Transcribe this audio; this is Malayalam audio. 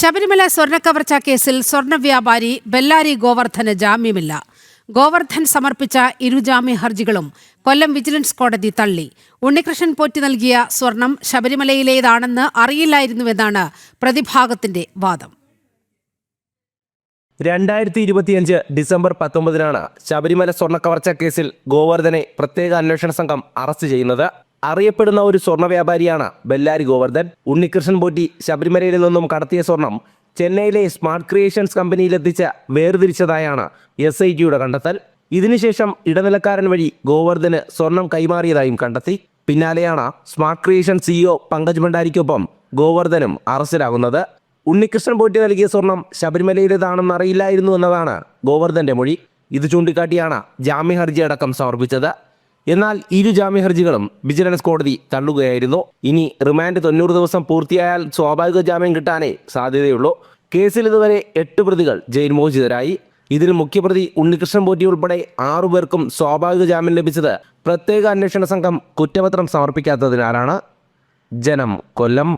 ശബരിമല സ്വർണ്ണക്കവർച്ച കേസിൽ സ്വർണ്ണ വ്യാപാരി ബെല്ലാരി ഗോവർദ്ധന് ജാമ്യമില്ല. ഗോവർദ്ധൻ സമർപ്പിച്ച ഇരുജാമ്യ ഹർജികളും കൊല്ലം വിജിലൻസ് കോടതി തള്ളി. ഉണ്ണികൃഷ്ണൻ പോറ്റി നൽകിയ സ്വർണം ശബരിമലയിലേതാണെന്ന് അറിയില്ലായിരുന്നുവെന്നാണ് പ്രതിഭാഗത്തിന്റെ വാദം. 2025 ഡിസംബർ 19 ശബരിമല സ്വർണ്ണക്കവർച്ച കേസിൽ ഗോവർദ്ധനെ പ്രത്യേക അന്വേഷണ സംഘം അറസ്റ്റ് ചെയ്യുന്നത്. അറിയപ്പെടുന്ന ഒരു സ്വർണ്ണ വ്യാപാരിയാണ് ബെല്ലാരി ഗോവർദ്ധൻ. ഉണ്ണികൃഷ്ണൻ പോറ്റി ശബരിമലയിൽ നിന്നും കടത്തിയ സ്വർണം ചെന്നൈയിലെ സ്മാർട്ട് ക്രിയേഷൻസ് കമ്പനിയിലെത്തിച്ച് വേർതിരിച്ചതായാണ് SITയുടെ കണ്ടെത്തൽ. ഇതിനുശേഷം ഇടനിലക്കാരൻ വഴി ഗോവർദ്ധന് സ്വർണം കൈമാറിയതായും കണ്ടെത്തി. പിന്നാലെയാണ് സ്മാർട്ട് ക്രിയേഷൻ CEO പങ്കജ് ഭണ്ഡാരിക്കൊപ്പം ഗോവർദ്ധനും അറസ്റ്റിലാകുന്നത്. ഉണ്ണികൃഷ്ണൻ പോറ്റി നൽകിയ സ്വർണം ശബരിമലയിലേതാണെന്ന് അറിയില്ലായിരുന്നു എന്നതാണ് ഗോവർദ്ധന്റെ മൊഴി. ഇത് ചൂണ്ടിക്കാട്ടിയാണ് ജാമ്യ ഹർജി അടക്കം സമർപ്പിച്ചത്. എന്നാൽ ഇരു ജാമ്യ ഹർജികളും വിജിലൻസ് കോടതി തള്ളുകയായിരുന്നു. ഇനി റിമാൻഡ് 90 ദിവസം പൂർത്തിയായാൽ സ്വാഭാവിക ജാമ്യം കിട്ടാനേ സാധ്യതയുള്ളൂ. കേസിൽ ഇതുവരെ 8 പ്രതികൾ ജയിൽ മോചിതരായി. ഇതിൽ മുഖ്യപ്രതി ഉണ്ണികൃഷ്ണൻ പോറ്റി ഉൾപ്പെടെ 6 പേർക്കും സ്വാഭാവിക ജാമ്യം ലഭിച്ചത് പ്രത്യേക അന്വേഷണ സംഘം കുറ്റപത്രം സമർപ്പിക്കാത്തതിനാലാണ്. ജനം, കൊല്ലം.